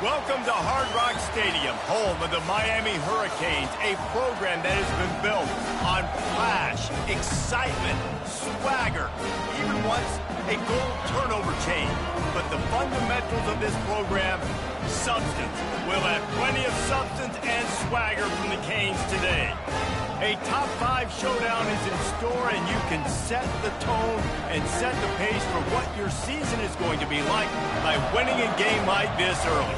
Welcome to Hard Rock Stadium, home of the Miami Hurricanes, a program that has been built on flash, excitement, swagger, even once a goal turnover chain. But the fundamentals of this program, substance. We'll have plenty of substance and swagger from the Canes today. A top 5 showdown is in store, and you can set the tone and set the pace for what your season is going to be like by winning a game like this early.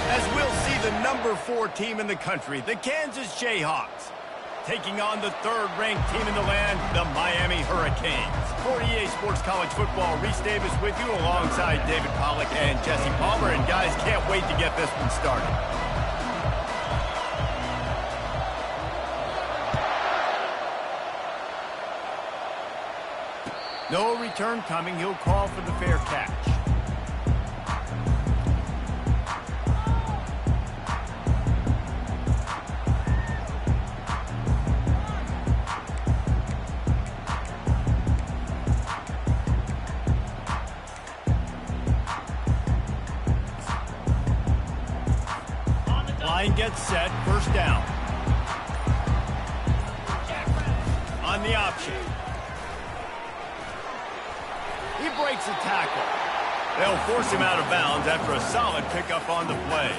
As we'll see the number 4 team in the country, the Kansas Jayhawks, taking on the 3rd-ranked team in the land, the Miami Hurricanes. For EA Sports College Football, Reese Davis with you alongside David Pollack and Jesse Palmer. And guys, can't wait to get this one started. No return coming. He'll call for the fair catch. Line gets set. First down. On the option. He breaks a tackle. They'll force him out of bounds after a solid pickup on the play.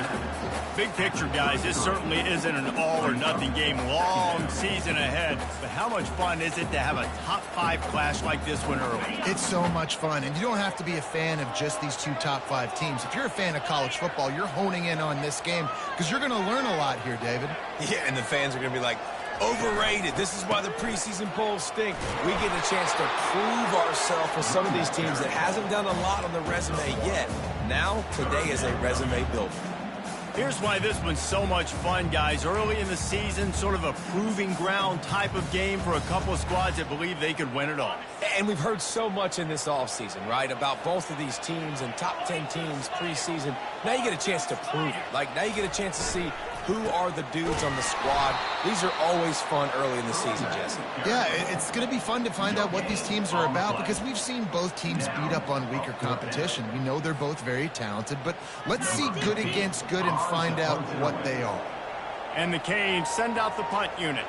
Big picture, guys, this certainly isn't an all-or-nothing game. Long season ahead. But how much fun is it to have a top 5 clash like this one early? It's so much fun, and you don't have to be a fan of just these 2 top 5 teams. If you're a fan of college football, you're honing in on this game because you're going to learn a lot here, David. Yeah, and the fans are going to be like, overrated. This is why the preseason polls stink. We get a chance to prove ourselves with some of these teams that hasn't done a lot on the resume yet. Now, today is a resume builder. Here's why this one's so much fun, guys. Early in the season, sort of a proving ground type of game for a couple of squads that believe they could win it all. And we've heard so much in this offseason, right, about both of these teams and top 10 teams preseason. Now you get a chance to prove it. Like, now you get a chance to see who are the dudes on the squad. These are always fun early in the season, Jesse. Yeah, it's going to be fun to find out what these teams are about because we've seen both teams beat up on weaker competition. We know they're both very talented, but let's see good against good and find out what they are. And the Canes send out the punt unit.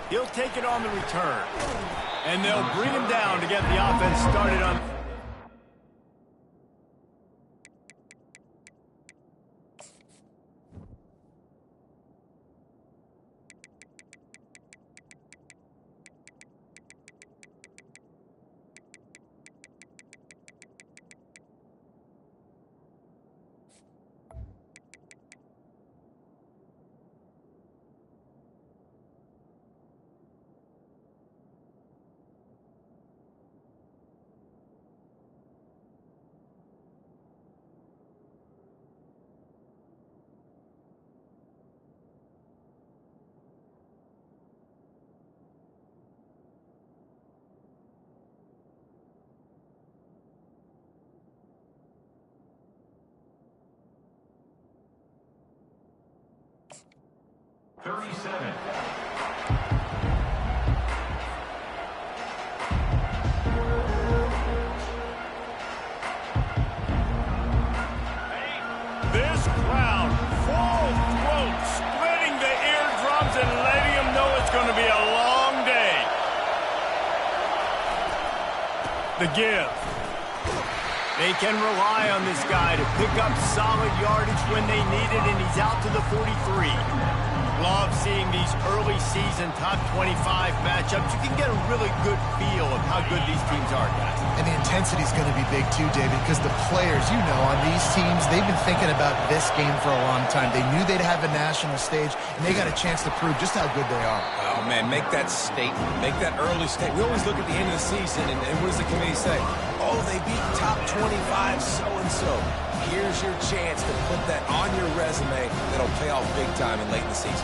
He'll take it on the return. And they'll bring him down to get the offense started on... This crowd, full throat, splitting the eardrums and letting them know it's going to be a long day. The give. They can rely on this guy to pick up solid yardage when they need it, and he's out to the 43. Love seeing these early season top 25 matchups. You can get a really good feel of how good these teams are, guys. And the intensity is going to be big too, David, because the players, you know, on these teams, they've been thinking about this game for a long time. They knew they'd have a national stage, and they got a chance to prove just how good they are. Oh, man, make that statement. Make that early statement. We always look at the end of the season, and what does the committee say? Oh, they beat top 25 so-and-so. Here's your chance to put that on your resume that'll pay off big time and late in the season.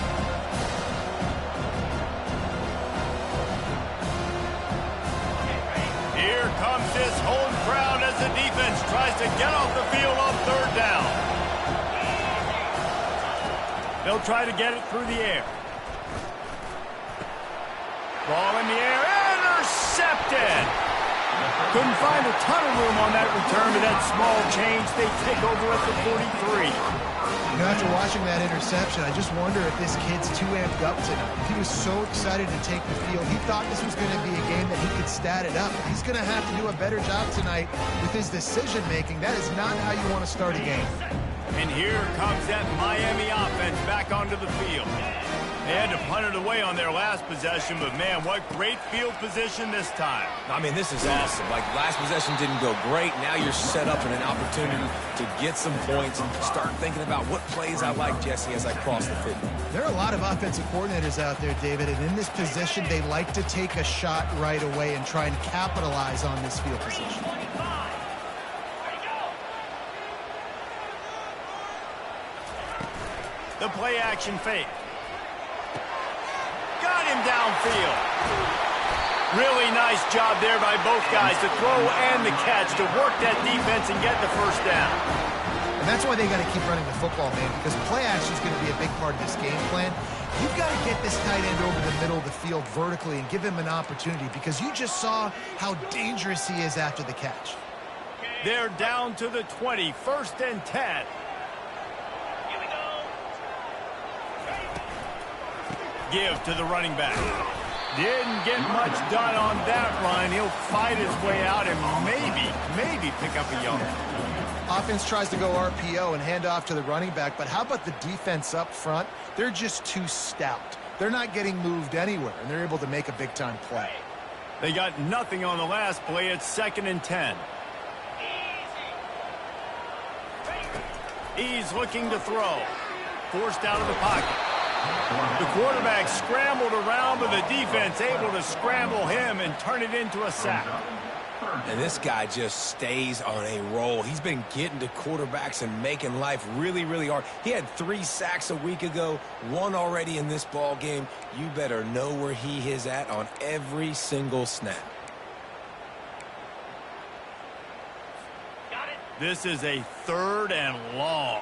Here comes this home crowd as the defense tries to get off the field on 3rd down. They'll try to get it through the air. Ball in the air, intercepted. Couldn't find a ton of room on that return to that small change. They take over at the 43. You know, after watching that interception, I just wonder if this kid's too amped up tonight. He was so excited to take the field. He thought this was going to be a game that he could stat it up. He's going to have to do a better job tonight with his decision-making. That is not how you want to start a game. And here comes that Miami offense back onto the field. They had to punt it away on their last possession, but man, what great field position this time. I mean, this is awesome. Like, last possession didn't go great. Now you're set up in an opportunity to get some points. Start thinking about what plays I like, Jesse, as I cross the 50. There are a lot of offensive coordinators out there, David, and in this position, they like to take a shot right away and try and capitalize on this field position. The play action fake. Got him downfield. Really nice job there by both guys to throw and the catch to work that defense and get the first down. And that's why they got to keep running the football, man, because play action is going to be a big part of this game plan. You've got to get this tight end over the middle of the field vertically and give him an opportunity because you just saw how dangerous he is after the catch. They're down to the 20, 1st and 10. Give to the running back. Didn't get much done on that run. He'll fight his way out and maybe pick up a yard. Offense tries to go RPO and hand off to the running back, but how about the defense up front? They're just too stout. They're not getting moved anywhere, and they're able to make a big-time play. They got nothing on the last play. It's 2nd and 10. He's looking to throw. Forced out of the pocket. The quarterback scrambled around, but the defense able to scramble him and turn it into a sack. And this guy just stays on a roll. He's been getting to quarterbacks and making life really, really hard. He had 3 sacks a week ago, 1 already in this ball game. You better know where he is at on every single snap. This is a 3rd and long.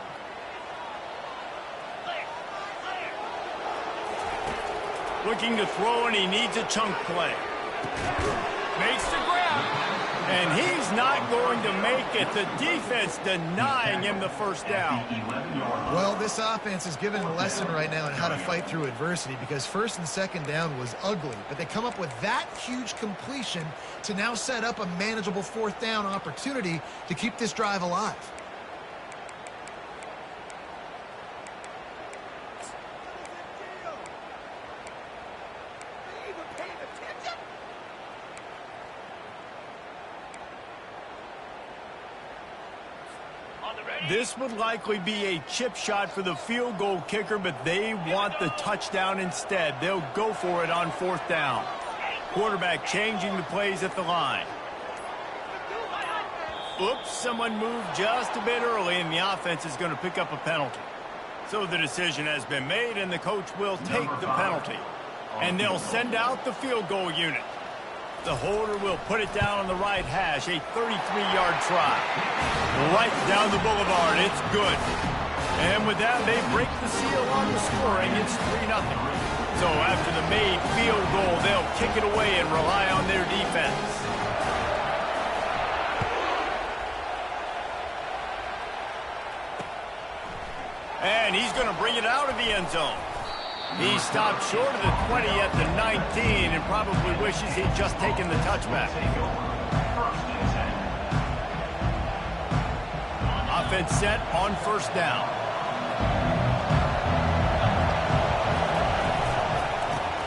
Looking to throw, and he needs a chunk play. Makes the grab. And he's not going to make it. The defense denying him the first down. Well, this offense is given a lesson right now on how to fight through adversity because 1st and 2nd down was ugly, but they come up with that huge completion to now set up a manageable 4th down opportunity to keep this drive alive. This would likely be a chip shot for the field goal kicker, but they want the touchdown instead. They'll go for it on 4th down. Quarterback changing the plays at the line. Oops, someone moved just a bit early, and the offense is going to pick up a penalty. So the decision has been made, and the coach will take the penalty. And they'll send out the field goal unit. The holder will put it down on the right hash, a 33-yard try. Right down the boulevard, it's good. And with that, they break the seal on the scoring. It's 3-0. So after the made field goal, they'll kick it away and rely on their defense. And he's going to bring it out of the end zone. He stopped short of the 20 at the 19 and probably wishes he'd just taken the touchback. Offense set on 1st down.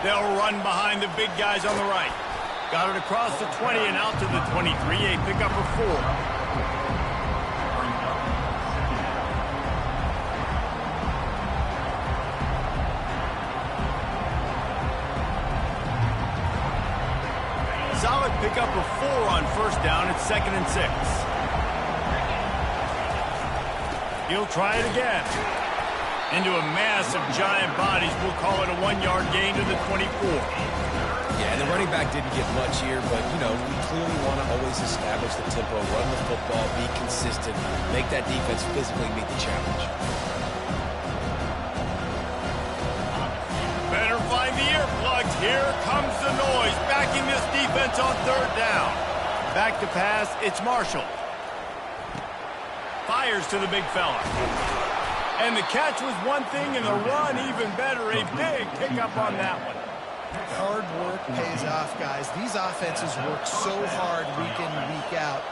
They'll run behind the big guys on the right. Got it across the 20 and out to the 23, a pickup of 4. Solid pickup of 4 on 1st down. It's 2nd and 6. He'll try it again. Into a mass of giant bodies. We'll call it a 1-yard gain to the 24. Yeah, the running back didn't get much here, but, you know, we clearly want to always establish the tempo, run the football, be consistent, make that defense physically meet the challenge. Better find the earplugs. Here comes the noise, backing this defense on third down. Back to pass, it's Marshall. Fires to the big fella. And the catch was one thing, and the run even better. A big pickup on that one. Hard work pays off, guys. These offenses work so hard week in and week out,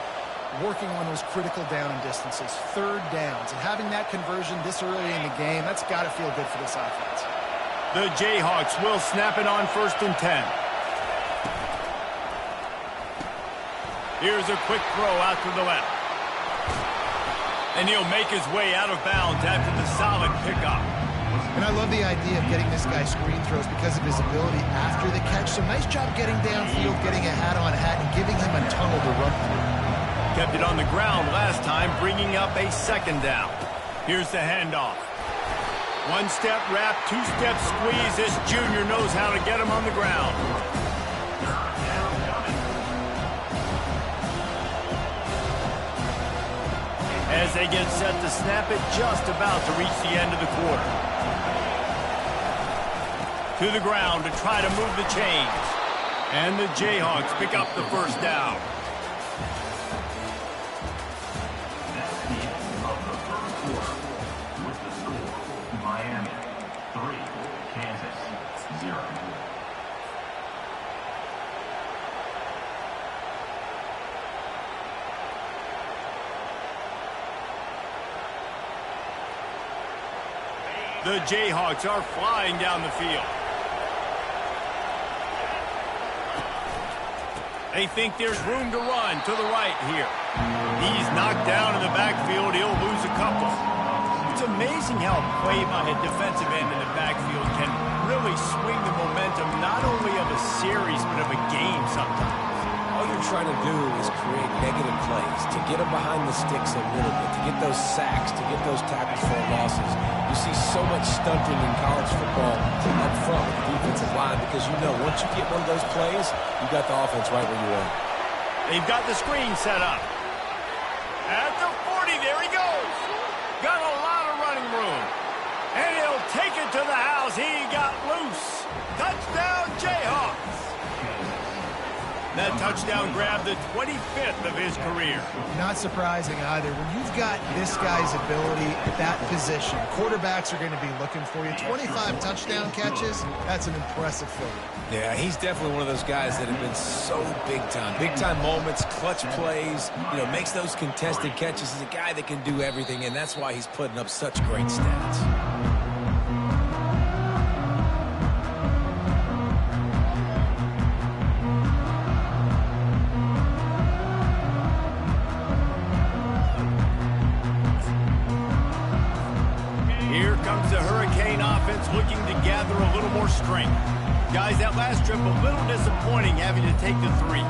working on those critical down distances, third downs. And having that conversion this early in the game, that's got to feel good for this offense. The Jayhawks will snap it on 1st and 10. Here's a quick throw out to the left. And he'll make his way out of bounds after the solid pickup. And I love the idea of getting this guy screen throws because of his ability after the catch. So nice job getting downfield, getting a hat-on-hat, and giving him a tunnel to run through. Kept it on the ground last time, bringing up a 2nd down. Here's the handoff. One-step wrap, two-step squeeze. This junior knows how to get him on the ground. As they get set to snap it, just about to reach the end of the quarter. To the ground to try to move the chains. And the Jayhawks pick up the 1st down. Miami 3, Kansas 0. The Jayhawks are flying down the field. They think there's room to run to the right here. He's knocked down in the backfield. He'll lose a couple. It's amazing how a play by a defensive end in the backfield can really swing the momentum not only of a series but of a game sometimes. All you're trying to do is create negative plays, to get them behind the sticks a little bit, to get those sacks, to get those tackles for losses. You see so much stunting in college football up front with the defensive line because you know once you get one of those plays, you got the offense right where you want. They've got the screen set up. At the 40, there he goes. Got a lot of running room. And he'll take it to the house. He got loose. Touchdown, Jayhawks. That touchdown grabbed the 25th of his career. Not surprising either. When you've got this guy's ability at that position, quarterbacks are going to be looking for you. 25 touchdown catches, that's an impressive feat. Yeah, he's definitely one of those guys that have been so big time. Big time moments, clutch plays, makes those contested catches. He's a guy that can do everything, and that's why he's putting up such great stats. Looking to gather a little more strength. Guys, that last trip a little disappointing having to take the 3.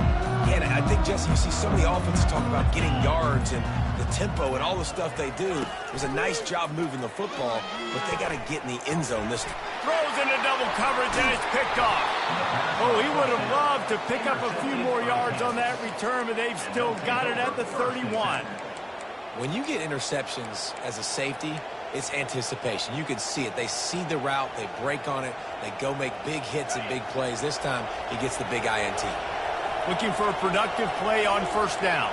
Yeah, and I think, Jesse, you see some of the offenses talk about getting yards and the tempo and all the stuff they do. It was a nice job moving the football, but they got to get in the end zone this time. Throws into double coverage and it's picked off. Oh, he would have loved to pick up a few more yards on that return, but they've still got it at the 31. When you get interceptions as a safety, it's anticipation. You can see it. They see the route. They break on it. They go make big hits and big plays. This time, he gets the big INT. Looking for a productive play on 1st down.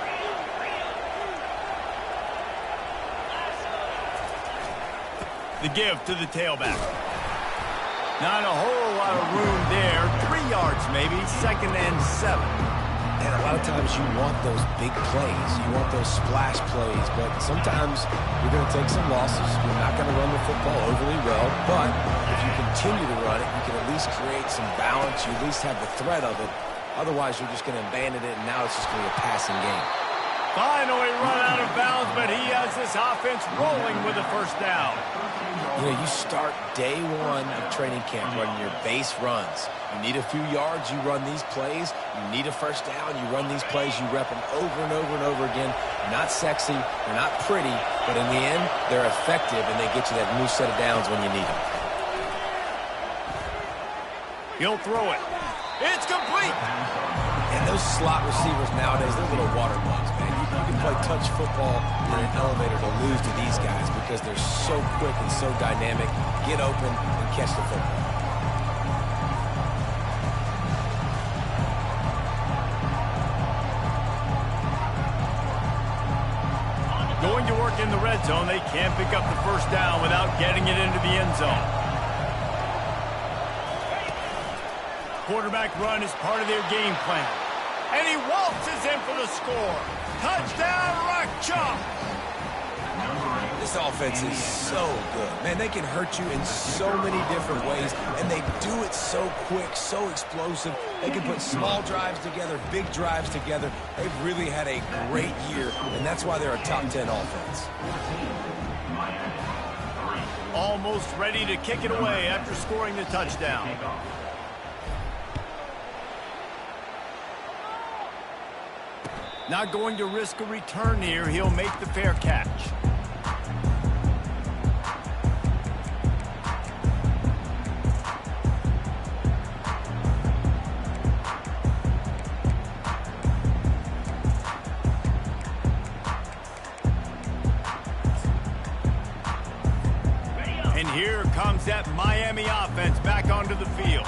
The give to the tailback. Not a whole lot of room there. 3 yards maybe. 2nd and 7. And a lot of times you want those big plays. You want those splash plays. But sometimes you're going to take some losses. You're not going to run the football overly well. But if you continue to run it, you can at least create some balance. You at least have the threat of it. Otherwise, you're just going to abandon it, and now it's just going to be a passing game. Finally run out of bounds, but he has this offense rolling with a 1st down. You start day 1 of training camp running your base runs. You need a few yards, you run these plays. You need a 1st down, you run these plays. You rep them over and over and over again. They're not sexy, they're not pretty, but in the end, they're effective, and they get you that new set of downs when you need them. He'll throw it. It's complete. And those slot receivers nowadays, they're little water bugs, man. You can play touch football in an elevator to lose to these guys because they're so quick and so dynamic. Get open and catch the football. in the red zone, they can't pick up the first down without getting it into the end zone. Quarterback run is part of their game plan. And he waltzes in for the score. Touchdown, Rock Chalk! This offense is so good. Man, they can hurt you in so many different ways, and they do it so quick, so explosive. They can put small drives together, big drives together. They've really had a great year, and that's why they're a top 10 offense. Almost ready to kick it away after scoring the touchdown. Not going to risk a return here. He'll make the fair catch. And here comes that Miami offense back onto the field.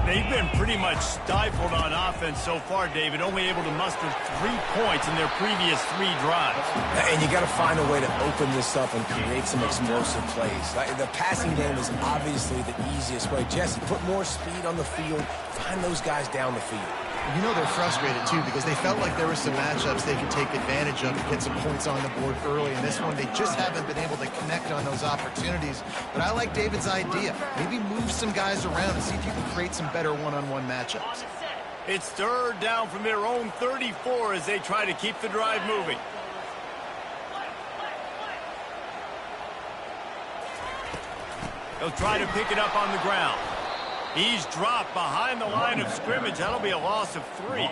They've been pretty much stifled on offense so far, David, only able to muster 3 points in their previous 3 drives. And you got to find a way to open this up and create some explosive plays. The passing game is obviously the easiest way. Jesse, put more speed on the field, find those guys down the field. You know they're frustrated, too, because they felt like there were some matchups they could take advantage of to get some points on the board early. In this one, they just haven't been able to connect on those opportunities. But I like David's idea. Maybe move some guys around and see if you can create some better one-on-one matchups. It's third down from their own 34 as they try to keep the drive moving. They'll try to pick it up on the ground. He's dropped behind the line of scrimmage. That'll be a loss of 3.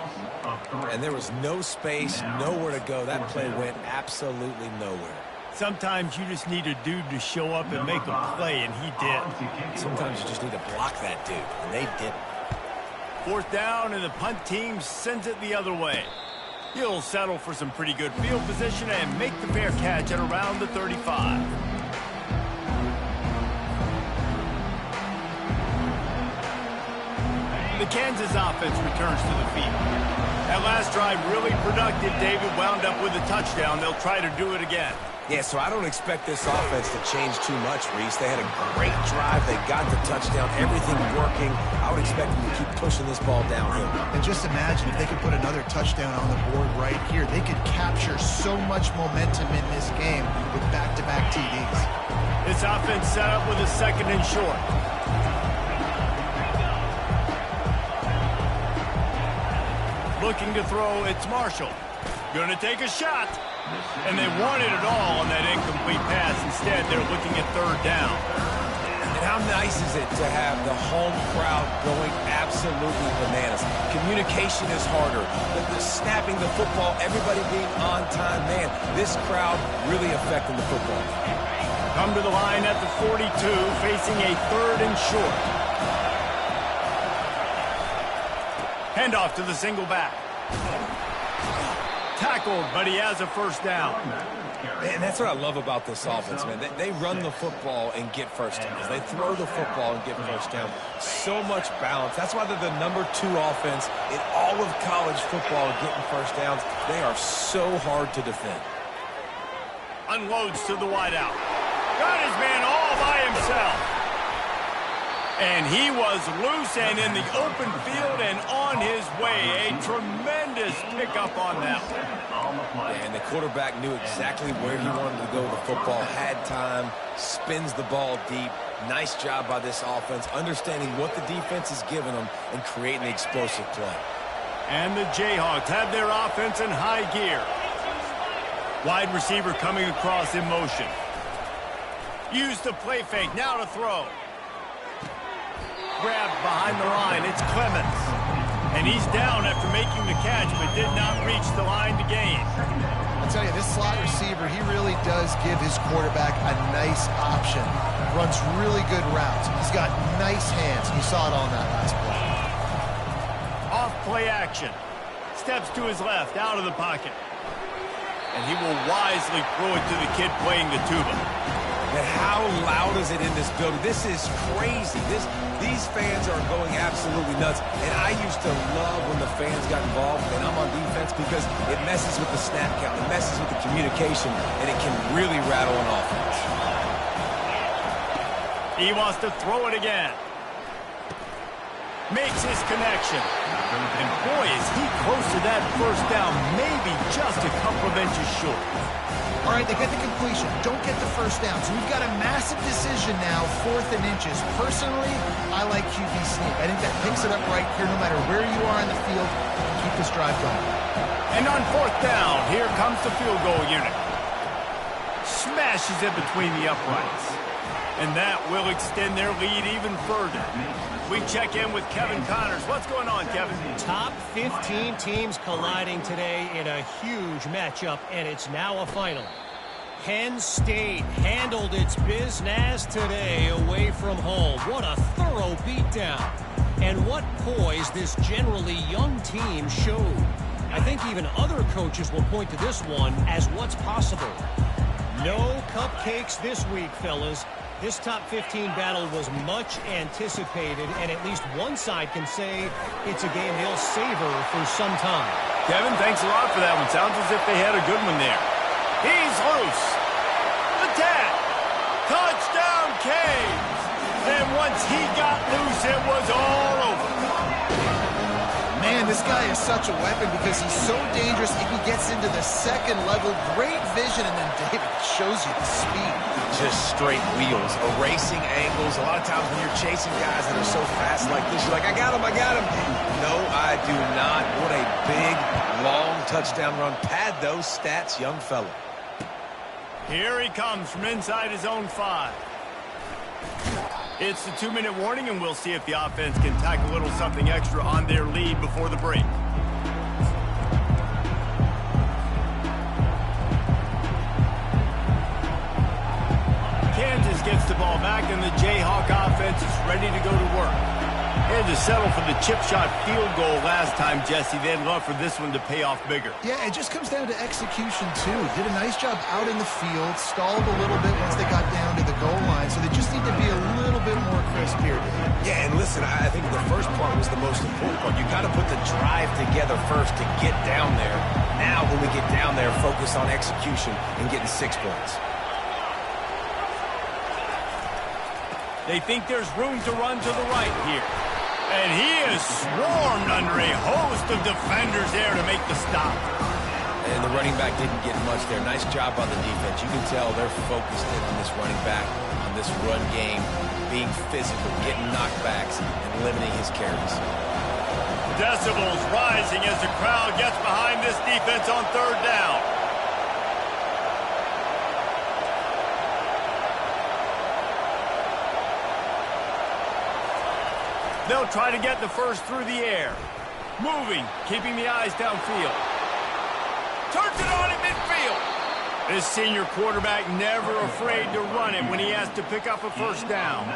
And there was no space, nowhere to go. That play went absolutely nowhere. Sometimes you just need a dude to show up and make a play, and he did. Sometimes you just need to block that dude, and they didn't. 4th down, and the punt team sends it the other way. He'll settle for some pretty good field position and make the fair catch at around the 35. The Kansas offense returns to the field. That last drive really productive. David wound up with a touchdown. They'll try to do it again. Yeah, so I don't expect this offense to change too much, Reese. They had a great drive. They got the touchdown. Everything working. I would expect them to keep pushing this ball downhill. And just imagine if they could put another touchdown on the board right here. They could capture so much momentum in this game with back-to-back TDs. This offense set up with a 2nd and short. Looking to throw, it's Marshall. Going to take a shot. And they wanted it all on that incomplete pass. Instead, they're looking at 3rd down. And how nice is it to have the home crowd going absolutely bananas? Communication is harder. The snapping the football, everybody being on time. Man, this crowd really affecting the football. Come to the line at the 42, facing a 3rd and short. Handoff to the single back. Tackled, but he has a 1st down. And that's what I love about this offense, man. They run the football and get 1st downs. They throw the football and get 1st down. So much balance. That's why they're the #2 offense in all of college football getting 1st downs. They are so hard to defend. Unloads to the wideout. Got his man all by himself. And he was loose and in the open field and on his way. A tremendous pickup on that one. And the quarterback knew exactly where he wanted to go with the football, had time, spins the ball deep. Nice job by this offense, understanding what the defense is giving them and creating the explosive play. And the Jayhawks have their offense in high gear. Wide receiver coming across in motion. Use the play fake, now to throw. Grabbed behind the line, it's Clemens. And he's down after making the catch, but did not reach the line to gain. I'll tell you, this slot receiver, he really does give his quarterback a nice option. Runs really good routes. He's got nice hands. You saw it on that last play. Off play action. Steps to his left, out of the pocket. And he will wisely throw it to the kid playing the tuba. And how loud is it in this building? This is crazy. These fans are going absolutely nuts. And I used to love when the fans got involved, and I'm on defense, because it messes with the snap count, it messes with the communication, and it can really rattle an offense. He wants to throw it again. Makes his connection. And boy, is he close to that first down, maybe just a couple of inches short. All right, they get the completion. Don't get the first down. So we've got a massive decision now, 4th and inches. Personally, I like QB sneak. I think that picks it up right here no matter where you are in the field to keep this drive going. And on 4th down, here comes the field goal unit. Smashes it between the uprights. And that will extend their lead even further. We check in with Kevin Connors. What's going on, Kevin? Top 15 teams colliding today in a huge matchup, and it's now a final. Penn State handled its business today away from home. What a thorough beatdown. And what poise this generally young team showed. I think even other coaches will point to this one as what's possible. No cupcakes this week, fellas. This top 15 battle was much anticipated, and at least one side can say it's a game they'll savor for some time. Kevin, thanks a lot for that one. Sounds as if they had a good one there. He's loose. The tap. Touchdown, Canes. And once he got loose, it was all over. Man, this guy is such a weapon because he's so dangerous if he gets into the second level. Great vision, and then David shows you the speed. Just straight wheels, erasing angles. A lot of times when you're chasing guys that are so fast like this, you're like, I got him. No, I do not. What a big, long touchdown run. Pad those stats, young fella. Here he comes from inside his own 5. It's the 2-minute warning, and we'll see if the offense can tack a little something extra on their lead before the break. Kansas gets the ball back, and the Jayhawk offense is ready to go to work. They had to settle for the chip shot field goal last time, Jesse. They'd love for this one to pay off bigger. Yeah, it just comes down to execution, too. Did a nice job out in the field, stalled a little bit once they got down to the goal line, so they just need to be a little bit more crisp here. Yeah, and listen, I think the first part was the most important part. You got to put the drive together first to get down there. Now, when we get down there, focus on execution and getting 6 points. They think there's room to run to the right here. And he is swarmed under a host of defenders there to make the stop. And the running back didn't get much there. Nice job on the defense. You can tell they're focused in on this running back, on this run game, being physical, getting knockbacks, and limiting his carries. Decibels rising as the crowd gets behind this defense on 3rd down. They'll try to get the first through the air. Moving, keeping the eyes downfield. Turns it on in midfield. This senior quarterback never afraid to run it when he has to pick up a first down.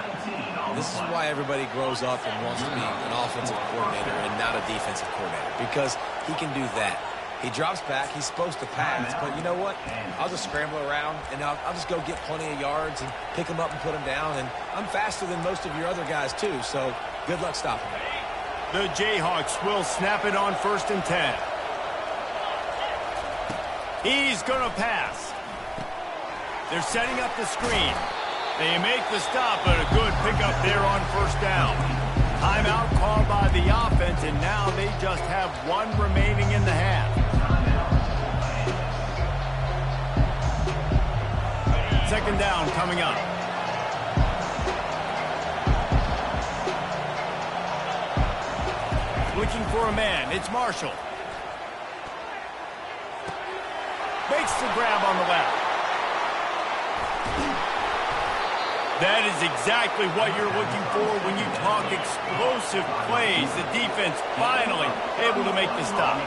This is why everybody grows up and wants to be an offensive coordinator and not a defensive coordinator, because he can do that. He drops back. He's supposed to pass, but you know what? I'll just scramble around, and I'll just go get plenty of yards and pick them up and put them down, and I'm faster than most of your other guys, too, so good luck stopping me. The Jayhawks will snap it on 1st and 10. He's going to pass. They're setting up the screen. They make the stop, but a good pickup there on 1st down. Timeout called by the offense, and now they just have 1 remaining in the half. Second down coming up. Looking for a man. It's Marshall. Makes the grab on the left. That is exactly what you're looking for when you talk explosive plays. The defense finally able to make the stop.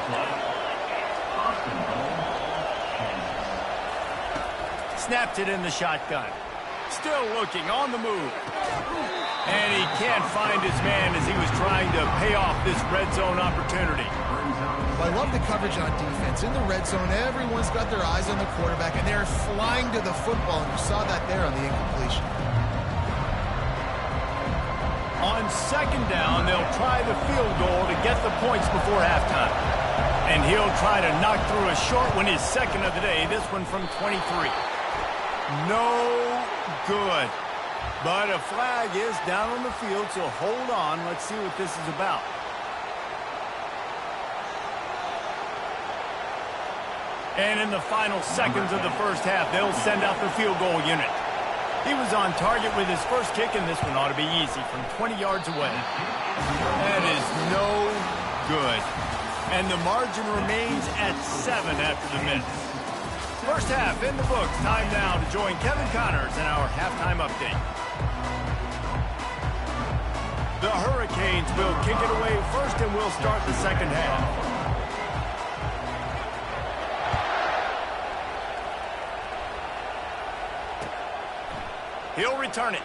Snapped it in the shotgun. Still looking on the move. And he can't find his man as he was trying to pay off this red zone opportunity. Well, I love the coverage on defense. In the red zone, everyone's got their eyes on the quarterback, and they're flying to the football, and you saw that there on the incompletion. On second down, they'll try the field goal to get the points before halftime. And he'll try to knock through a short one, his second of the day, this one from 23. No good. But a flag is down on the field, so hold on. Let's see what this is about. And in the final seconds of the first half, they'll send out the field goal unit. He was on target with his first kick, and this one ought to be easy from 20 yards away. That is no good. And the margin remains at 7 after the minutes. First half in the books. Time now to join Kevin Connors in our halftime update. The Hurricanes will kick it away first, and we'll start the second half. He'll return it.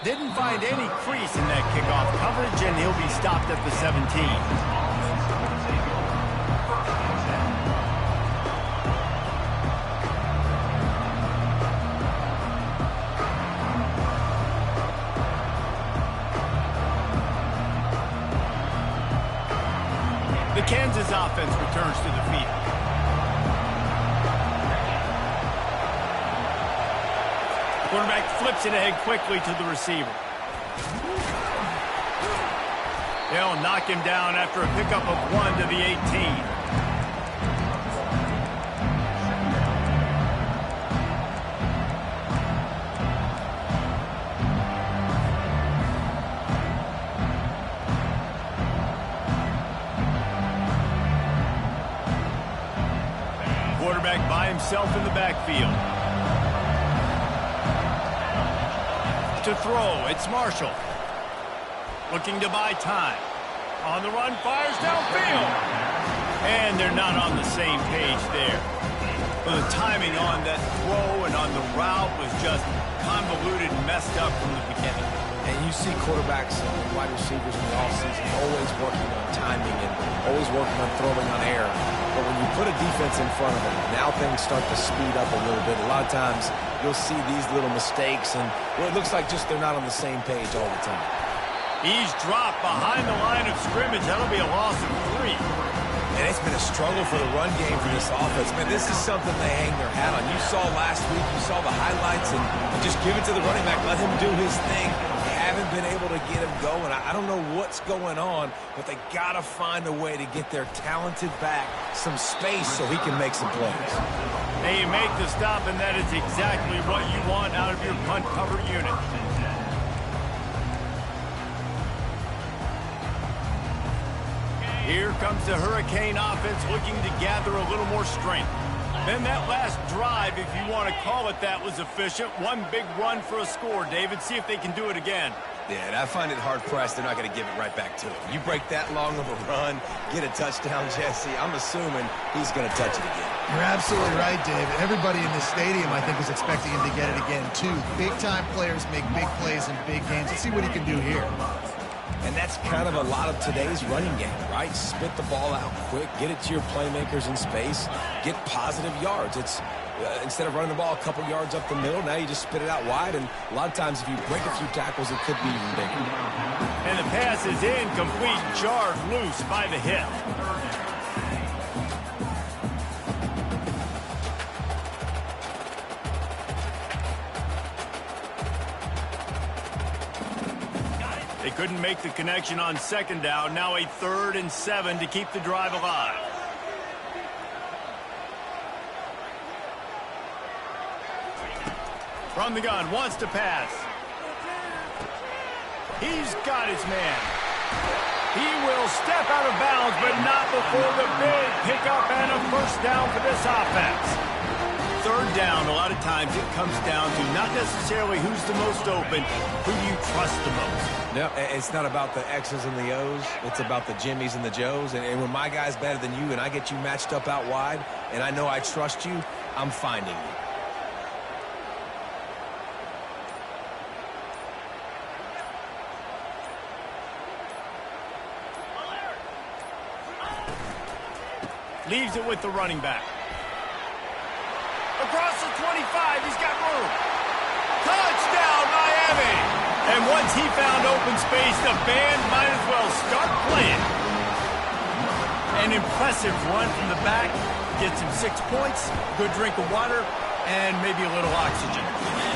Didn't find any crease in that kickoff coverage, and he'll be stopped at the 17. The Kansas offense returns to the field. Quarterback flips it ahead quickly to the receiver. They'll knock him down after a pickup of 1 to the 18. Quarterback by himself in the backfield. To throw, it's Marshall. Looking to buy time. On the run, fires downfield. And they're not on the same page there. Well, the timing on that throw and on the route was just convoluted and messed up from the beginning. And you see quarterbacks and wide receivers in the offseason always working on timing and always working on throwing on air. But when you put a defense in front of them, now things start to speed up a little bit. A lot of times you'll see these little mistakes, and well, it looks like just they're not on the same page all the time. He's dropped behind the line of scrimmage. That'll be a loss of 3. And it's been a struggle for the run game for this offense. Man, this is something they hang their hat on. You saw last week, you saw the highlights, and just give it to the running back. Let him do his thing. They haven't been able to get him going. I don't know what's going on, but they got to find a way to get their talented back some space so he can make some plays. They make the stop, and that is exactly what you want out of your punt cover unit. Here comes the Hurricane offense looking to gather a little more strength. Then that last drive, if you want to call it that, was efficient. One big run for a score, David. See if they can do it again. Yeah, and I find it hard-pressed they're not going to give it right back to him. You break that long of a run, get a touchdown, Jesse, I'm assuming he's going to touch it again. You're absolutely right, David. Everybody in the stadium, I think, is expecting him to get it again, too. Big-time players make big plays in big games. Let's see what he can do here. And that's kind of a lot of today's running game, right? Spit the ball out quick, get it to your playmakers in space, get positive yards. It's instead of running the ball a couple yards up the middle, now you just spit it out wide, and a lot of times if you break a few tackles, it could be even bigger. And the pass is incomplete, jarred loose by the hit. They couldn't make the connection on second down. Now a 3rd and 7 to keep the drive alive. From the gun, wants to pass. He's got his man. He will step out of bounds, but not before the big pickup and a first down for this offense. 3rd down, a lot of times it comes down to not necessarily who's the most open, who do you trust the most? No, it's not about the X's and the O's. It's about the Jimmys and the Joes. And when my guy's better than you and I get you matched up out wide and I know I trust you, I'm finding you. Leaves it with the running back. Across the 25, he's got room. Touchdown, Miami! And once he found open space, the band might as well start playing. An impressive run from the back. Gets him 6 points, good drink of water, and maybe a little oxygen.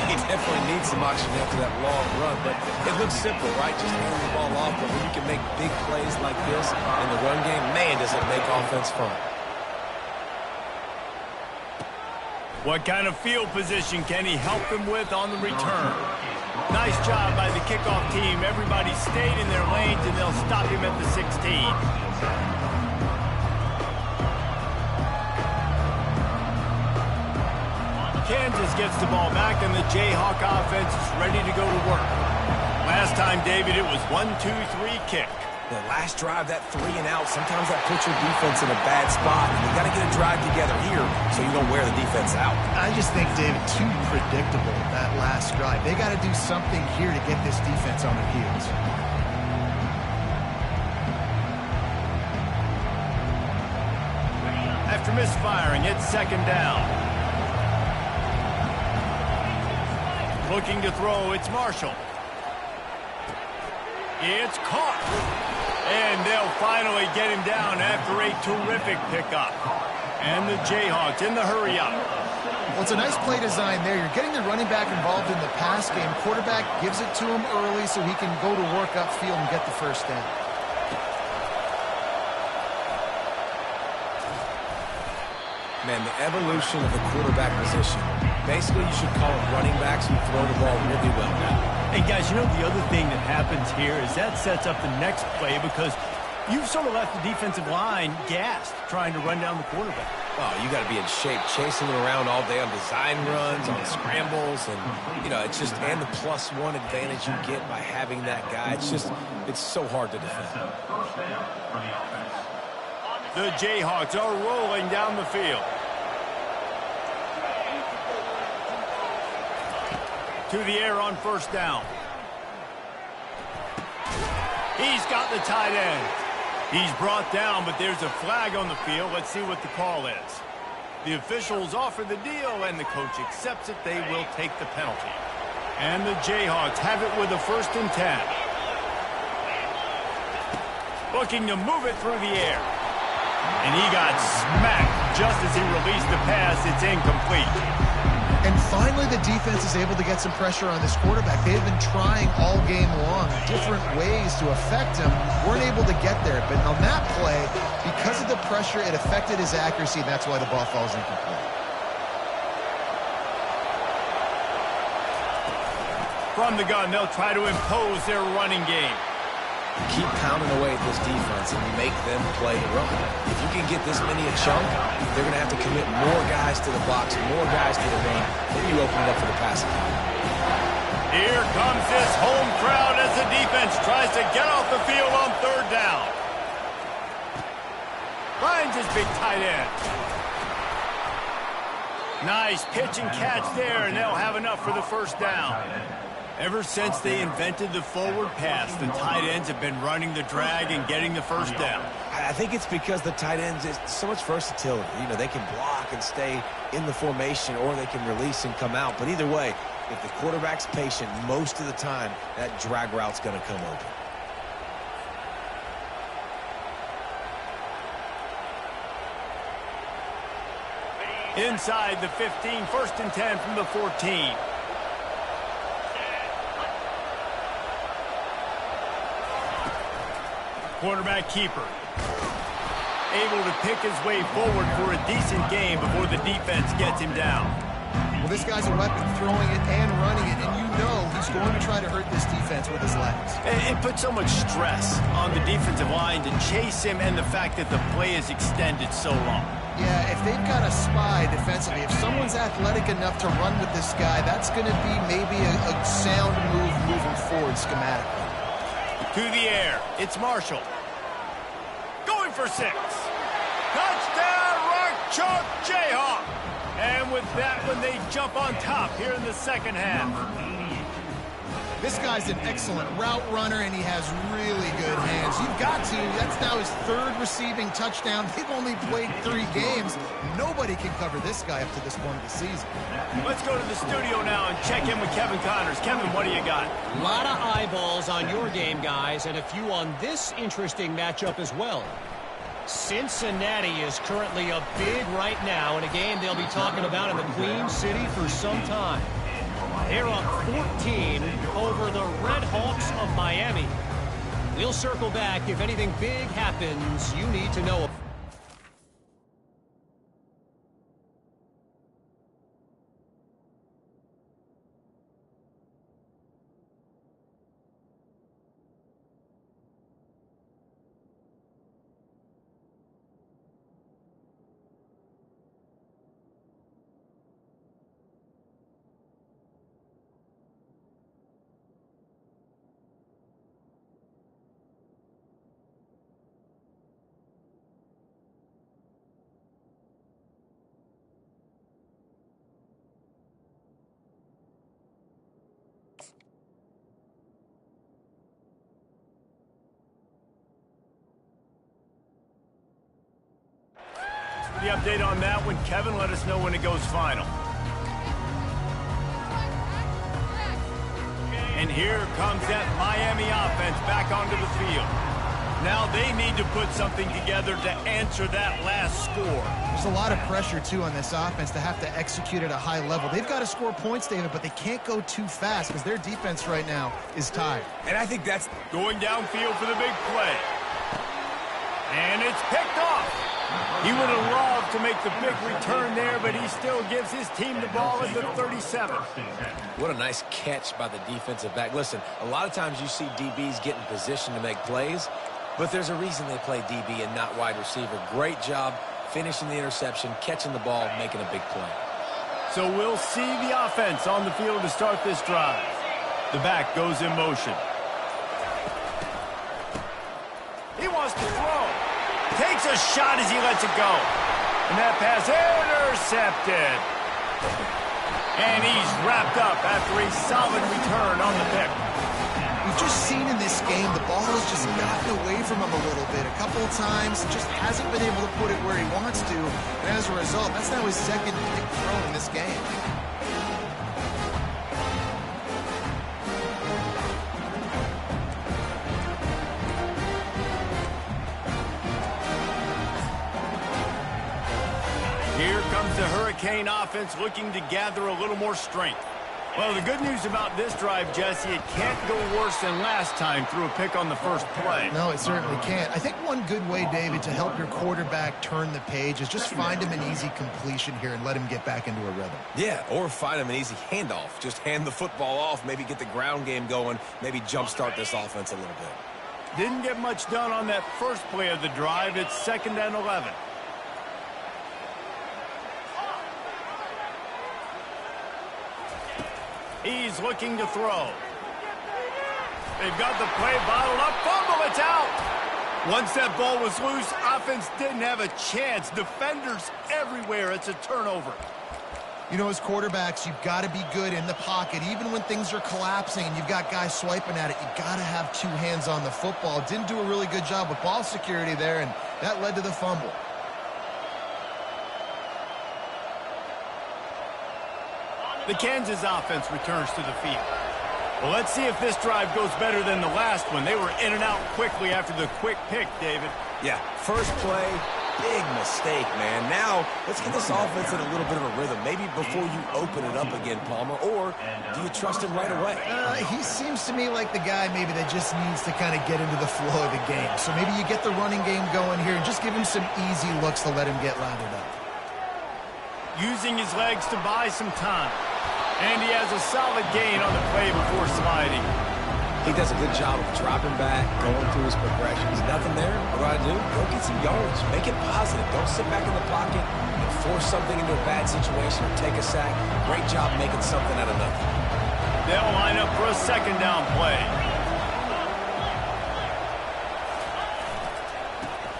He definitely needs some oxygen after that long run, but it looks simple, right? Just handing the ball off, but when you can make big plays like this in the run game, man, does it make offense fun. What kind of field position can he help them with on the return? Nice job by the kickoff team. Everybody stayed in their lanes, and they'll stop him at the 16. Kansas gets the ball back, and the Jayhawk offense is ready to go to work. Last time, David, it was 1-2-3 kick. The last drive, that 3 and out, sometimes that puts your defense in a bad spot. And you got to get a drive together here so you don't wear the defense out. I just think, David, too predictable, that last drive. They got to do something here to get this defense on their heels. After misfiring, it's second down. Looking to throw, it's Marshall. It's caught. And they'll finally get him down after a terrific pickup. And the Jayhawks in the hurry-up. Well, it's a nice play design there. You're getting the running back involved in the pass game. Quarterback gives it to him early so he can go to work upfield and get the first down. Man, the evolution of the quarterback position. Basically, you should call it running backs who throw the ball really well now. And guys, you know the other thing that happens here is that sets up the next play because you've sort of left the defensive line gassed trying to run down the quarterback. Oh, you got to be in shape, chasing him around all day on design runs, on scrambles, and, you know, it's just, and the +1 advantage you get by having that guy. It's just, it's so hard to defend. The Jayhawks are rolling down the field. To the air on first down. He's got the tight end. He's brought down, but there's a flag on the field. Let's see what the call is. The officials offer the deal, and the coach accepts it. They will take the penalty. And the Jayhawks have it with a 1st and 10. Looking to move it through the air. And he got smacked just as he released the pass. It's incomplete. And finally, the defense is able to get some pressure on this quarterback. They've been trying all game long different ways to affect him. Weren't able to get there. But on that play, because of the pressure, it affected his accuracy, and that's why the ball falls incomplete. From the gun, they'll try to impose their running game. Keep pounding away at this defense and make them play the run. If you can get this many a chunk, they're going to have to commit more guys to the box, more guys to the run. Then you open it up for the passing game. Here comes this home crowd as the defense tries to get off the field on 3rd down. Finds his big tight end. Nice pitch and catch there, and they'll have enough for the 1st down. Ever since they invented the forward pass, the tight ends have been running the drag and getting the 1st down. I think it's because the tight ends is so much versatility. You know, they can block and stay in the formation, or they can release and come out. But either way, if the quarterback's patient, most of the time, that drag route's going to come open. Inside the 15, 1st and 10 from the 14. Quarterback keeper. Able to pick his way forward for a decent game before the defense gets him down. Well, this guy's a weapon, throwing it and running it, and you know he's going to try to hurt this defense with his legs. It puts so much stress on the defensive line to chase him, and the fact that the play is extended so long. Yeah, if they've got a spy defensively, if someone's athletic enough to run with this guy, that's going to be maybe a sound move moving forward schematically. To the air, it's Marshall. Going for 6. Touchdown, Rock Chalk Jayhawk. And with that one, they jump on top here in the 2nd half. This guy's an excellent route runner, and he has really good hands. You've got to. That's now his 3rd receiving touchdown. They've only played 3 games. Nobody can cover this guy up to this point of the season. Let's go to the studio now and check in with Kevin Connors. Kevin, what do you got? A lot of eyeballs on your game, guys, and a few on this interesting matchup as well. Cincinnati is currently up big right now in a game they'll be talking about in the Queen City for some time. They're up 14 over the Red Hawks of Miami. We'll circle back if anything big happens you need to know. The update on that one, Kevin, let us know when it goes final. And here comes that Miami offense back onto the field. Now they need to put something together to answer that last score. There's a lot of pressure, too, on this offense to have to execute at a high level. They've got to score points, David, but they can't go too fast because their defense right now is tired. And I think that's going downfield for the big play. And it's picked off. He would have loved to make the big return there, but he still gives his team the ball at the 37. What a nice catch by the defensive back. Listen, a lot of times you see DBs get in position to make plays, but there's a reason they play DB and not wide receiver. Great job finishing the interception, catching the ball, making a big play. So we'll see the offense on the field to start this drive. The back goes in motion. He wants to throw. Takes a shot as he lets it go. And that pass intercepted. And he's wrapped up after a solid return on the pick. We've just seen in this game the ball has just gotten away from him a little bit. A couple of times, just hasn't been able to put it where he wants to. And as a result, that's now his 2nd big throw in this game. Here comes the Hurricane offense looking to gather a little more strength. Well, the good news about this drive, Jesse, it can't go worse than last time through a pick on the first play. No, it certainly can't. I think one good way, David, to help your quarterback turn the page is just find him an easy completion here and let him get back into a rhythm. Yeah, or find him an easy handoff. Just hand the football off, maybe get the ground game going, maybe jumpstart this offense a little bit. Didn't get much done on that first play of the drive. It's 2nd and 11. He's looking to throw. They've got the play bottled up. Fumble, it's out. Once that ball was loose, offense didn't have a chance. Defenders everywhere. It's a turnover. You know, as quarterbacks, you've got to be good in the pocket. Even when things are collapsing and you've got guys swiping at it, you've got to have 2 hands on the football. Didn't do a really good job with ball security there, and that led to the fumble. The Kansas offense returns to the field. Well, let's see if this drive goes better than the last one. They were in and out quickly after the quick pick, David. Yeah, first play, big mistake, man. Now, let's get this offense in a little bit of a rhythm. Maybe before you open it up again, Palmer, or do you trust him right away? He seems to me like the guy maybe that just needs to kind of get into the flow of the game. So maybe you get the running game going here and just give him some easy looks to let him get lathered up. Using his legs to buy some time. And he has a solid gain on the play before sliding. He does a good job of dropping back, going through his progressions. Nothing there. What do I do? Go get some yards. Make it positive. Don't sit back in the pocket and force something into a bad situation or take a sack. Great job making something out of nothing. They'll line up for a 2nd down play.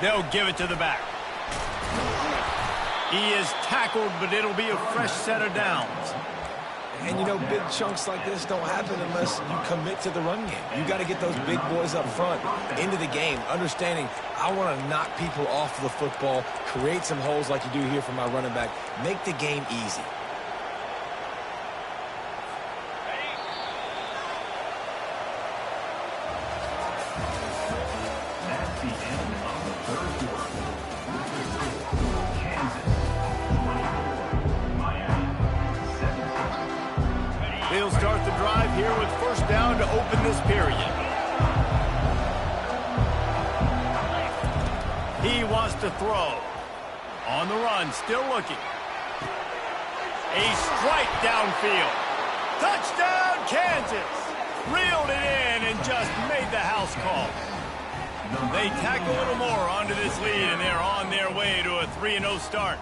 They'll give it to the back. He is tackled, but it'll be a fresh set of downs. And, you know, big chunks like this don't happen unless you commit to the run game. You got to get those big boys up front into the game, understanding I want to knock people off the football, create some holes like you do here for my running back, make the game easy. That's the end of the third quarter. Kansas 24, Miami 17. They'll start the drive here with first down to open this period. He wants to throw. On the run, still looking. A strike downfield. Touchdown, Kansas! Reeled it in and just made the house call. They tack a little more onto this lead, and they're on their way to a 3-0 start.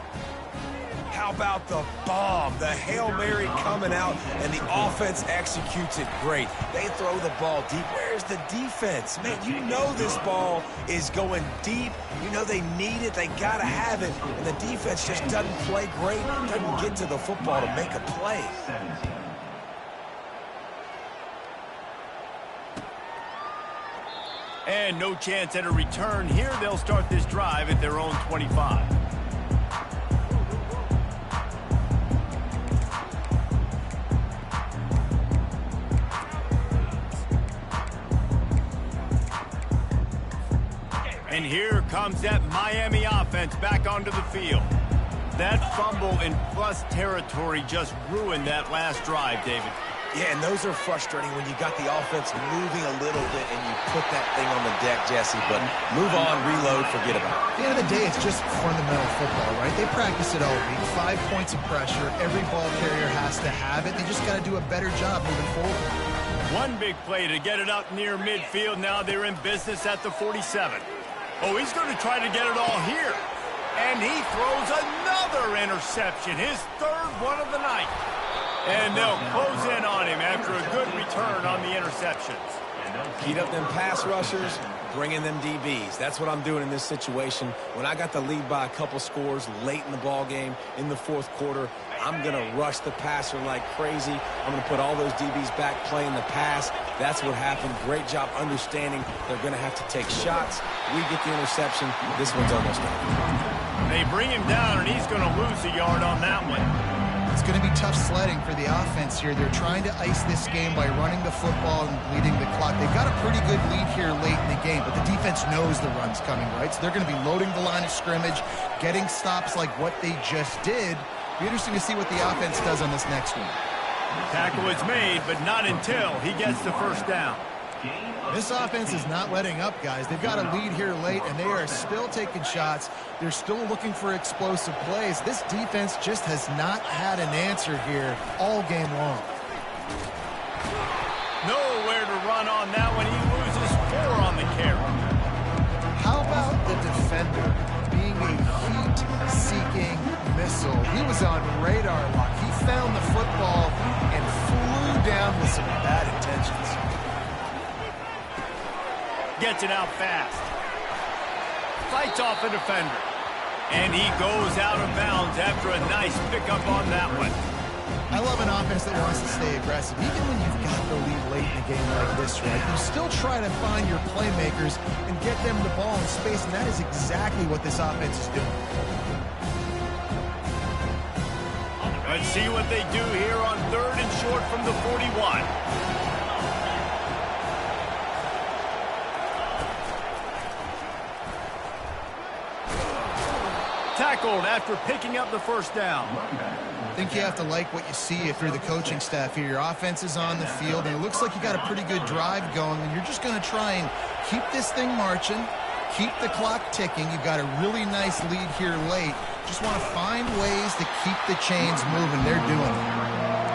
How about the bomb? The Hail Mary coming out, and the offense executes it great. They throw the ball deep. Where's the defense? Man, you know this ball is going deep. You know they need it. They got to have it. And the defense just doesn't play great, doesn't get to the football to make a play. 17. And no chance at a return here. They'll start this drive at their own 25. And here comes that Miami offense back onto the field. That fumble in plus territory just ruined that last drive, David. Yeah, and those are frustrating when you got the offense moving a little bit and you put that thing on the deck, Jesse. But move on, reload, forget about it. At the end of the day, it's just fundamental football, right? They practice it all week. 5 points of pressure. Every ball carrier has to have it. They just got to do a better job moving forward. One big play to get it up near midfield. Now they're in business at the 47. Oh, he's going to try to get it all here. And he throws another interception, his third one of the night. And they'll close in on him after a good return on the interceptions. Heat up them pass rushers, bring in them DBs. That's what I'm doing in this situation. When I got the lead by a couple scores late in the ball game in the fourth quarter, I'm going to rush the passer like crazy. I'm going to put all those DBs back playing the pass. That's what happened. Great job understanding they're going to have to take shots. We get the interception. This one's almost done. They bring him down, and he's going to lose a yard on that one. It's going to be tough sledding for the offense here. They're trying to ice this game by running the football and leading the clock. They've got a pretty good lead here late in the game, but the defense knows the run's coming, right? So they're going to be loading the line of scrimmage, getting stops like what they just did. Be interesting to see what the offense does on this next one. Tackle is made, but not until he gets the first down. This offense is not letting up, guys. They've got a lead here late, and they are still taking shots. They're still looking for explosive plays. This defense just has not had an answer here all game long. Nowhere to run on that one. He loses 4 on the carry. How about the defender being a heat-seeking missile? He was on radar lock. He found the football and flew down with some bad intentions. Gets it out fast. Fights off a defender. And he goes out of bounds after a nice pickup on that one. I love an offense that wants to stay aggressive. Even when you've got the lead late in a game like this, right? You still try to find your playmakers and get them the ball in space, and that is exactly what this offense is doing. Let's see what they do here on 3rd and short from the 41. Tackled after picking up the first down. I think you have to like what you see if you're the coaching staff here. Your offense is on the field, and it looks like you got a pretty good drive going, and you're just going to try and keep this thing marching, keep the clock ticking. You've got a really nice lead here late. Just want to find ways to keep the chains moving. They're doing it.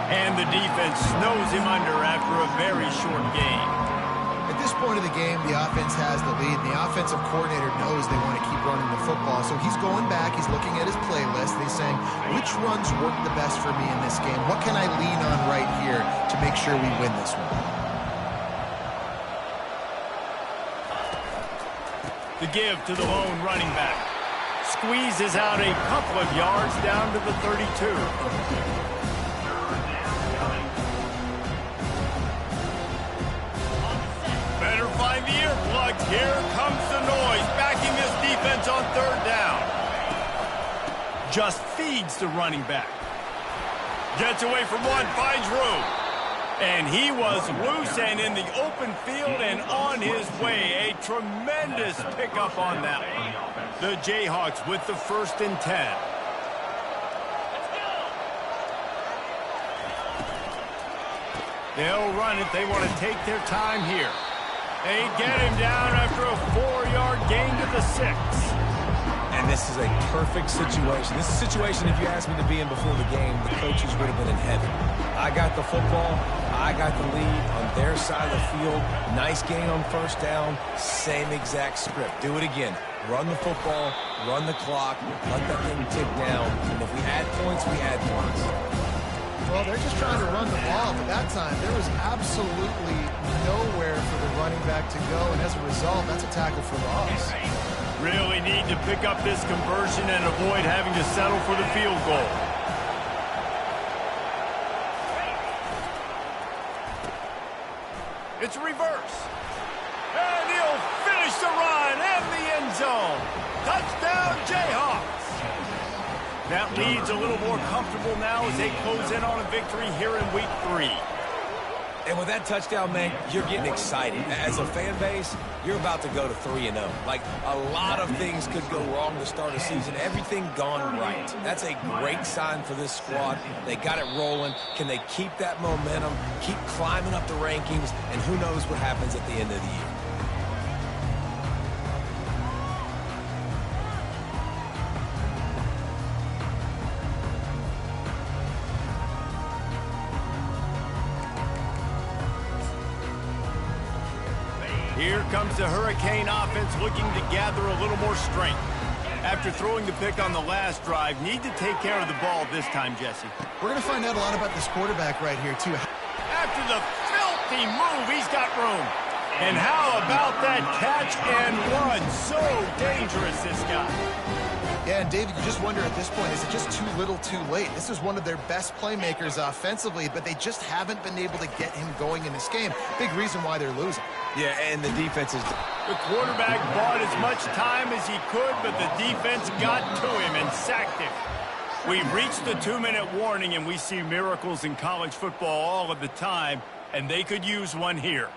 And the defense snows him under after a very short game. At this point of the game, the offense has the lead. The offensive coordinator knows they want to keep running the football. So he's going back, he's looking at his playlist, and he's saying, which runs work the best for me in this game? What can I lean on right here to make sure we win this one? To give to the lone running back. Squeezes out a couple of yards down to the 32. the earplugs. Here comes the noise, backing this defense on third down. Just feeds the running back. Gets away from one, finds room. And he was loose and in the open field and on his way. A tremendous pickup on that one. The Jayhawks with the 1st and 10. They'll run it. They want to take their time here. They get him down after a 4-yard gain to the 6. And this is a perfect situation. This is a situation, if you asked me to be in before the game, the coaches would have been in heaven. I got the football. I got the lead on their side of the field. Nice gain on 1st down. Same exact script. Do it again. Run the football. Run the clock. Let that thing tick down. And if we add points, we add points. Well, they're just trying to run the ball, but that time there was absolutely nowhere for the running back to go, and as a result, that's a tackle for loss. Really need to pick up this conversion and avoid having to settle for the field goal. It's a reverse. And he'll finish the run and the end zone. Touchdown, Jayhawks. That lead's a little more comfortable now as they close in on a victory here in week 3. And with that touchdown, man, you're getting excited. As a fan base, you're about to go to 3-0. Like, a lot of things could go wrong to start a season. Everything gone right. That's a great sign for this squad. They got it rolling. Can they keep that momentum, keep climbing up the rankings, and who knows what happens at the end of the year. Here comes the Hurricane offense looking to gather a little more strength. After throwing the pick on the last drive, need to take care of the ball this time, Jesse. We're going to find out a lot about this quarterback right here, too. After the filthy move, he's got room. And how about that catch and run? So dangerous, this guy. Yeah, and David, you just wonder at this point, is it just too little too late? This is one of their best playmakers offensively, but they just haven't been able to get him going in this game. Big reason why they're losing. Yeah, and the defense is... The quarterback bought as much time as he could, but the defense got to him and sacked him. We've reached the 2-minute warning, and we see miracles in college football all of the time, and they could use one here.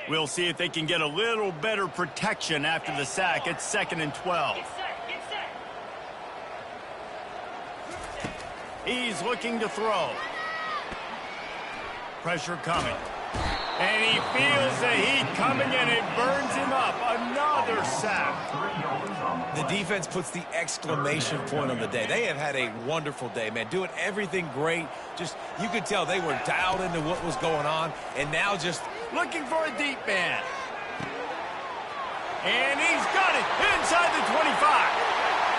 We'll see if they can get a little better protection after the sack. It's 2nd and 12. He's looking to throw. Pressure coming. And he feels the heat coming, and it burns him up. Another sack. The defense puts the exclamation point on the day. They have had a wonderful day, man. Doing everything great. Just, you could tell they were dialed into what was going on, and now just... looking for a deep man. And he's got it inside the 25.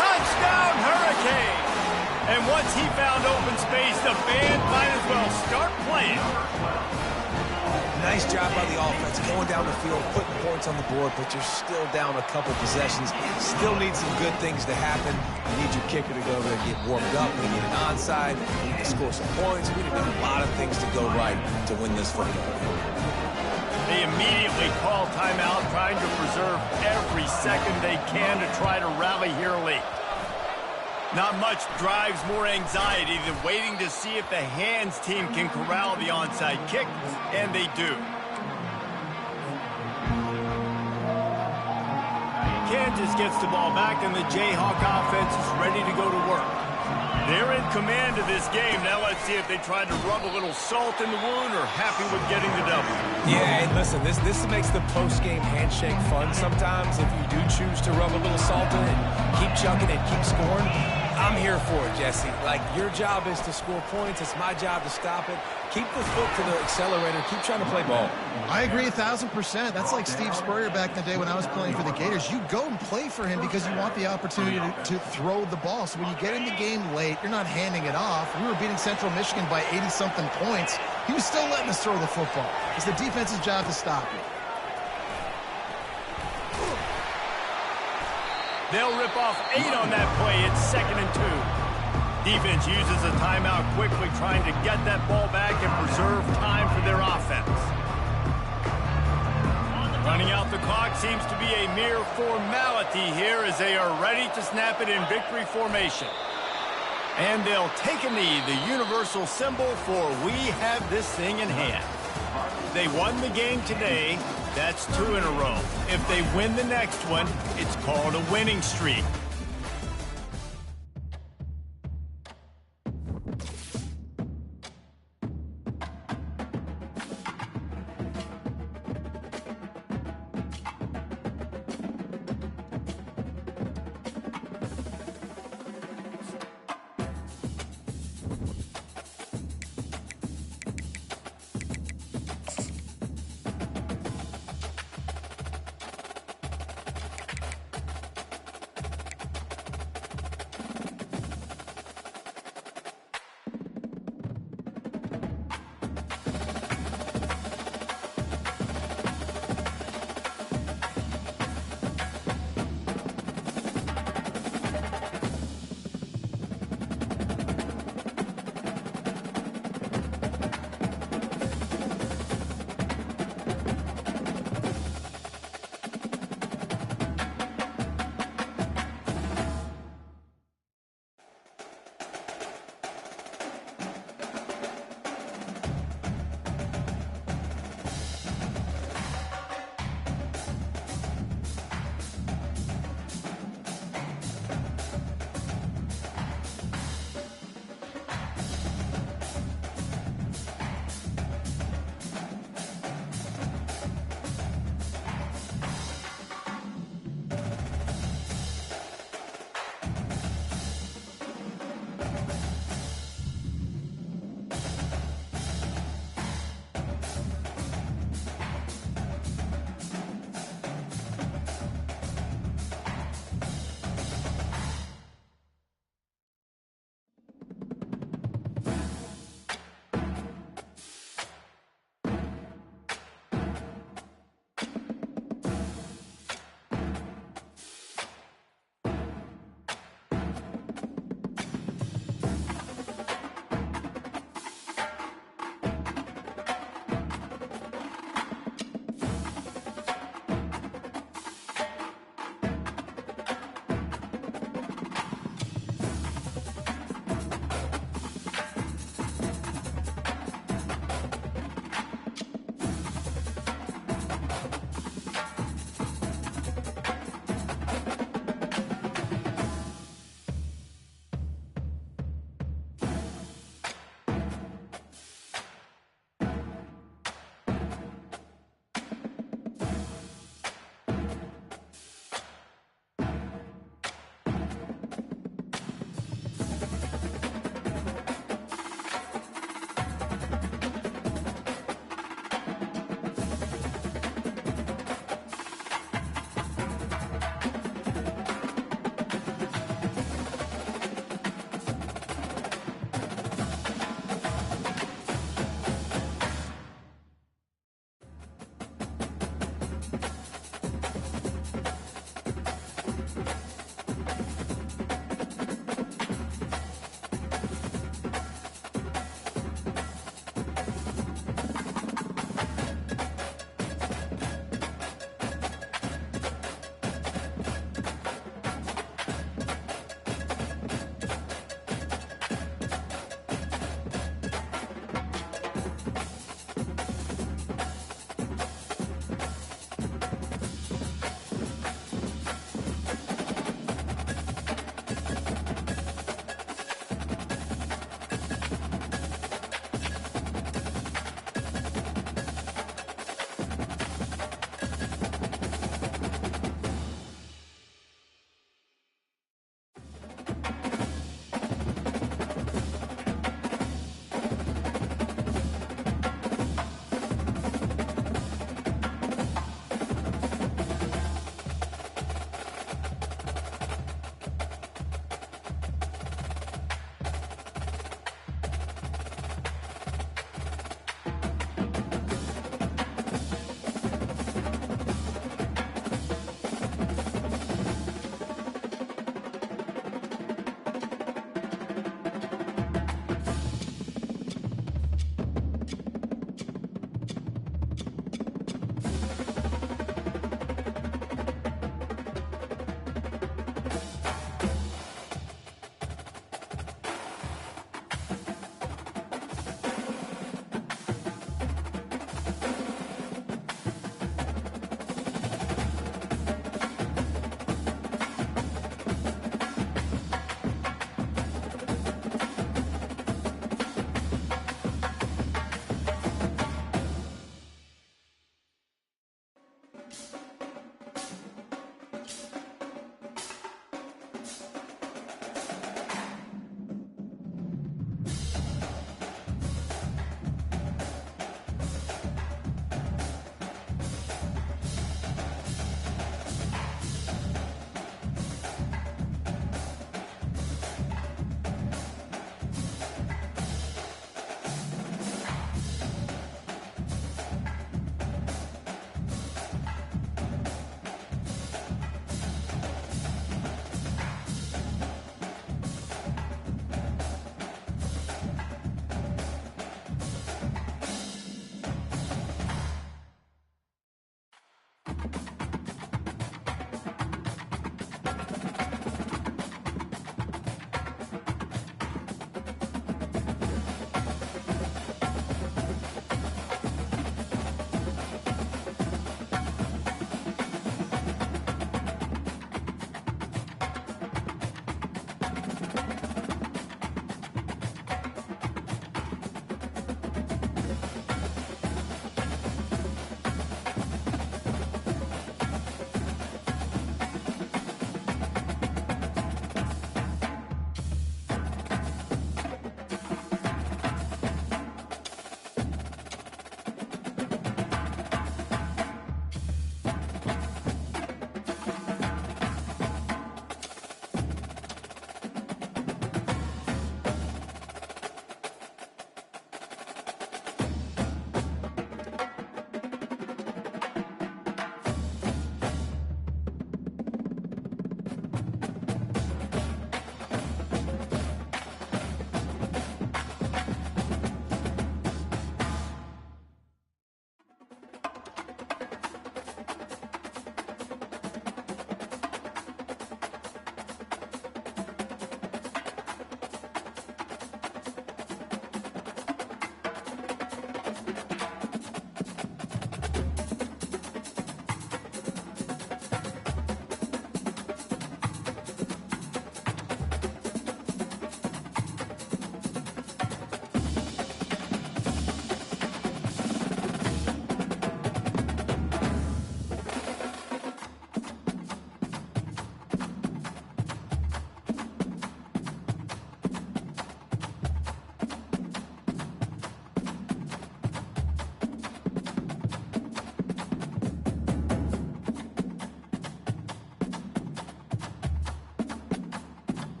Touchdown, Hurricane. And once he found open space, the band might as well start playing. Nice job by the offense, going down the field, putting points on the board, but you're still down a couple possessions. Still need some good things to happen. You need your kicker to go over there and get warmed up. We need an onside. We need to score some points. We need a lot of things to go right to win this football game. They immediately call timeout, trying to preserve every second they can to try to rally here late. Not much drives more anxiety than waiting to see if the hands team can corral the onside kick, and they do. Kansas gets the ball back, and the Jayhawk offense is ready to go to work. They're in command of this game. Now let's see if they try to rub a little salt in the wound or happy with getting the double. Yeah, and listen, this makes the post-game handshake fun sometimes. If you do choose to rub a little salt in it, keep chucking and keep scoring. I'm here for it, Jesse. Like, your job is to score points. It's my job to stop it. Keep the foot to the accelerator. Keep trying to play ball. I agree 1,000%. That's like Steve Spurrier back in the day when I was playing for the Gators. You go and play for him because you want the opportunity to throw the ball. So when you get in the game late, you're not handing it off. We were beating Central Michigan by 80-something points. He was still letting us throw the football. It's the defense's job to stop it. They'll rip off 8 on that play. It's 2nd and 2. Defense uses a timeout quickly, trying to get that ball back and preserve time for their offense. Running out the clock seems to be a mere formality here as they are ready to snap it in victory formation. And they'll take a knee, the universal symbol for we have this thing in hand. They won the game today. That's 2 in a row. If they win the next one, it's called a winning streak.